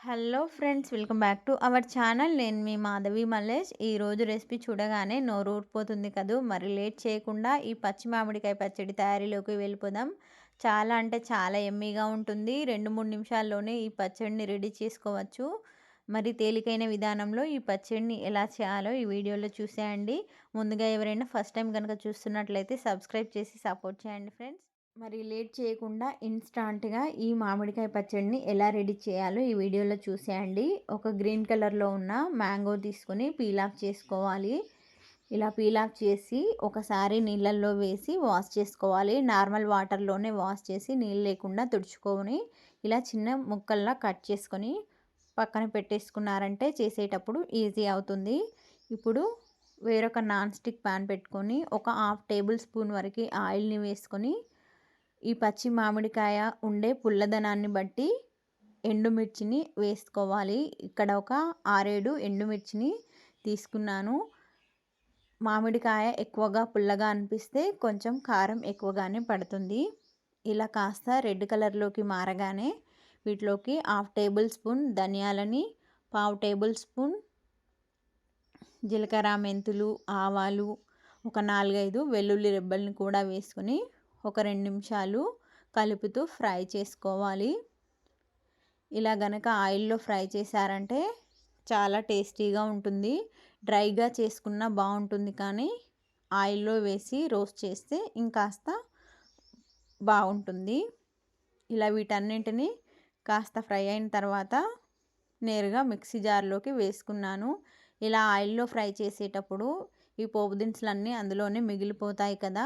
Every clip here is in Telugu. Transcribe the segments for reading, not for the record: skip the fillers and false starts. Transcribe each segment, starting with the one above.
Hello friends, welcome back to our channel. నేను మీ మాధవి మల్లేష్. ఈరోజు రెసిపీ చూడగానే నోరు ఊరిపోతుంది కదూ. మరి లేట్ చేయకుండా ఈ పచ్చి మామిడికాయ పచ్చడి తయారీలోకి వెళ్ళిపోదాం. చాలా అంటే చాలా ఎమ్మీగా ఉంటుంది. 2-3 నిమిషాల్లోనే ఈ పచ్చడిని రెడీ చేసుకోవచ్చు. మరి తేలికైన విధానంలో ఈ పచ్చడిని ఎలా చేయాలో ఈ వీడియోలో చూసేయండి. ముందుగా ఎవరైనా ఫస్ట్ టైం కనుక చూస్తున్నట్లయితే సబ్స్క్రైబ్ చేసి సపోర్ట్ చేయండి ఫ్రెండ్స్. మరి లేట్ చేయకుండా ఇన్స్టాంట్గా ఈ మామిడికాయ పచ్చడిని ఎలా రెడీ చేయాలో ఈ వీడియోలో చూసేయండి. ఒక గ్రీన్ కలర్లో ఉన్న మ్యాంగో తీసుకొని పీల్ ఆఫ్ చేసుకోవాలి. ఇలా పీల్ ఆఫ్ చేసి ఒకసారి నీళ్ళల్లో వేసి వాష్ చేసుకోవాలి. నార్మల్ వాటర్లోనే వాష్ చేసి నీళ్ళు లేకుండా తుడుచుకొని ఇలా చిన్న ముక్కల్లా కట్ చేసుకొని పక్కన పెట్టేసుకున్నారంటే చేసేటప్పుడు ఈజీ అవుతుంది. ఇప్పుడు వేరొక నాన్ స్టిక్ ప్యాన్ పెట్టుకొని ఒక 1/2 టేబుల్ స్పూన్ వరకు ఆయిల్ని వేసుకొని ఈ పచ్చి మామిడికాయ ఉండే పుల్లదనాన్ని బట్టి ఎండుమిర్చిని వేసుకోవాలి. ఇక్కడ ఒక 6-7 ఎండుమిర్చిని తీసుకున్నాను. మామిడికాయ ఎక్కువగా పుల్లగా అనిపిస్తే కొంచెం కారం ఎక్కువగానే పడుతుంది. ఇలా కాస్త రెడ్ కలర్లోకి మారగానే వీటిలోకి 1/2 టేబుల్ స్పూన్ ధనియాలని, 1/2 టేబుల్ స్పూన్ జీలకర్ర, మెంతులు, ఆవాలు, ఒక 4-5 వెల్లుల్లి రెబ్బల్ని కూడా వేసుకొని ఒక 2 నిమిషాలు కలుపుతూ ఫ్రై చేసుకోవాలి. ఇలా గనక ఆయిల్లో ఫ్రై చేశారంటే చాలా టేస్టీగా ఉంటుంది. డ్రైగా చేసుకున్నా బాగుంటుంది, కానీ ఆయిల్లో వేసి రోస్ట్ చేస్తే ఇంకాస్త బాగుంటుంది. ఇలా వీటన్నింటినీ కాస్త ఫ్రై అయిన తర్వాత నేరుగా మిక్సీ జార్లోకి వేసుకున్నాను. ఇలా ఆయిల్లో ఫ్రై చేసేటప్పుడు ఈ పోపు దినుసులన్నీ అందులోనే మిగిలిపోతాయి కదా.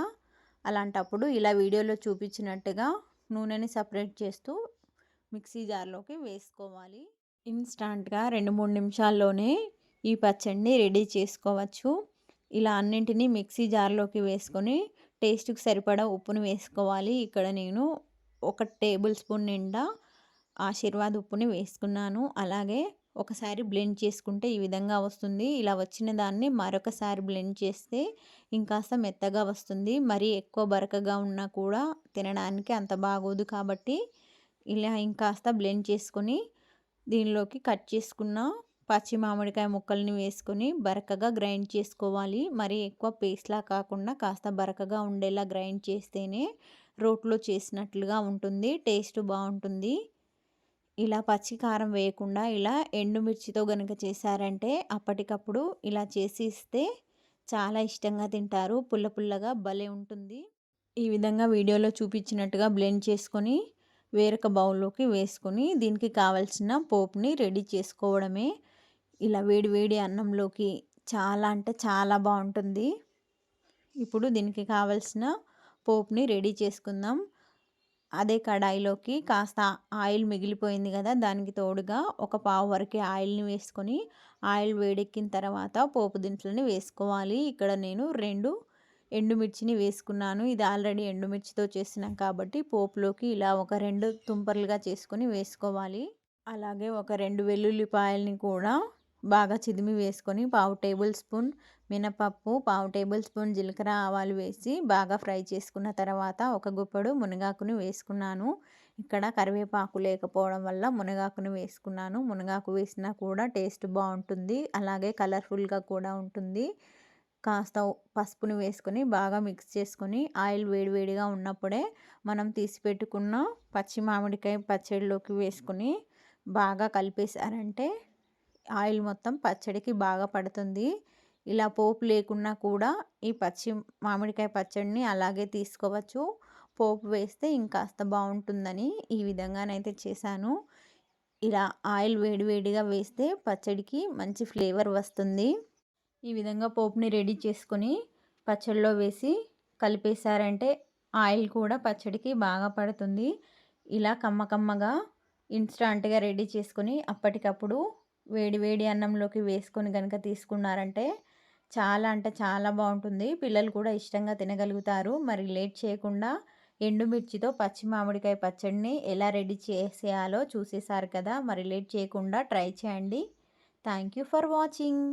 అలాంటప్పుడు ఇలా వీడియోలో చూపించినట్టుగా నూనెని సపరేట్ చేస్తూ మిక్సీ జార్లోకి వేసుకోవాలి. ఇన్స్టాంట్గా 2-3 నిమిషాల్లోనే ఈ పచ్చడిని రెడీ చేసుకోవచ్చు. ఇలా అన్నింటినీ మిక్సీ జార్లోకి వేసుకొని టేస్ట్కి సరిపడా ఉప్పును వేసుకోవాలి. ఇక్కడ నేను 1 టేబుల్ స్పూన్ నిండా ఆశీర్వాద్ ఉప్పుని వేసుకున్నాను. అలాగే ఒకసారి బ్లెండ్ చేసుకుంటే ఈ విధంగా వస్తుంది. ఇలా వచ్చిన దాన్ని మరొకసారి బ్లెండ్ చేస్తే ఇంకాస్త మెత్తగా వస్తుంది. మరీ ఎక్కువ బరకగా ఉన్నా కూడా తినడానికి అంత బాగోదు. కాబట్టి ఇలా ఇంకాస్త బ్లెండ్ చేసుకొని దీనిలోకి కట్ చేసుకున్న పచ్చి మామిడికాయ ముక్కల్ని వేసుకొని బరకగా గ్రైండ్ చేసుకోవాలి. మరీ ఎక్కువ పేస్ట్లా కాకుండా కాస్త బరకగా ఉండేలా గ్రైండ్ చేస్తేనే రోట్లో చేసినట్లుగా ఉంటుంది, టేస్ట్ బాగుంటుంది. ఇలా పచ్చి కారం వేయకుండా ఇలా ఎండుమిర్చితో గనుక చేశారంటే అప్పటికప్పుడు ఇలా చేసి ఇస్తే చాలా ఇష్టంగా తింటారు. పుల్ల పుల్లగా భలే ఉంటుంది. ఈ విధంగా వీడియోలో చూపించినట్టుగా బ్లెండ్ చేసుకొని వేరొక బౌల్లోకి వేసుకొని దీనికి కావలసిన పోపుని రెడీ చేసుకోవడమే. ఇలా వేడి వేడి అన్నంలోకి చాలా అంటే చాలా బాగుంటుంది. ఇప్పుడు దీనికి కావలసిన పోపుని రెడీ చేసుకుందాం. అదే కడాయిలోకి కాస్త ఆయిల్ మిగిలిపోయింది కదా, దానికి తోడుగా ఒక పావు వరకు ఆయిల్ని వేసుకొని ఆయిల్ వేడెక్కిన తర్వాత పోపు దినుసులని వేసుకోవాలి. ఇక్కడ నేను 2 ఎండుమిర్చిని వేసుకున్నాను. ఇది ఆల్రెడీ ఎండుమిర్చితో చేసినాం కాబట్టి పోపులోకి ఇలా ఒక 2 తుంపర్లుగా చేసుకొని వేసుకోవాలి. అలాగే ఒక 2 వెల్లుల్లిపాయల్ని కూడా బాగా చిదిమి వేసుకొని 1/2 టేబుల్ స్పూన్ మినపప్పు, 1/2 టేబుల్ స్పూన్ జీలకర్ర, ఆవాలు వేసి బాగా ఫ్రై చేసుకున్న తర్వాత ఒక గుప్పెడు మునగాకుని వేసుకున్నాను. ఇక్కడ కరివేపాకు లేకపోవడం వల్ల మునగాకుని వేసుకున్నాను. మునగాకు వేసినా కూడా టేస్ట్ బాగుంటుంది, అలాగే కలర్ఫుల్గా కూడా ఉంటుంది. కాస్త పసుపుని వేసుకొని బాగా మిక్స్ చేసుకొని ఆయిల్ వేడివేడిగా ఉన్నప్పుడే మనం తీసి పెట్టుకున్న పచ్చి మామిడికాయ పచ్చడిలోకి వేసుకొని బాగా కలిపేశారంటే ఆయిల్ మొత్తం పచ్చడికి బాగా పడుతుంది. ఇలా పోపు లేకున్నా కూడా ఈ పచ్చి మామిడికాయ పచ్చడిని అలాగే తీసుకోవచ్చు. పోపు వేస్తే ఇంకాస్త బాగుంటుందని ఈ విధంగానైతే చేశాను. ఇలా ఆయిల్ వేడివేడిగా వేస్తే పచ్చడికి మంచి ఫ్లేవర్ వస్తుంది. ఈ విధంగా పోపుని రెడీ చేసుకొని పచ్చడిలో వేసి కలిపేశారంటే ఆయిల్ కూడా పచ్చడికి బాగా పడుతుంది. ఇలా కమ్మగా ఇన్స్టాంట్గా రెడీ చేసుకొని అప్పటికప్పుడు వేడి వేడి అన్నంలోకి వేసుకొని కనుక తీసుకున్నారంటే చాలా అంటే చాలా బాగుంటుంది. పిల్లలు కూడా ఇష్టంగా తినగలుగుతారు. మరి లేట్ చేయకుండా ఎండుమిర్చితో పచ్చి మామిడికాయ పచ్చడిని ఎలా రెడీ చేసేయాలో చూసేశారు కదా. మరి లేట్ చేయకుండా ట్రై చేయండి. Thank you for watching.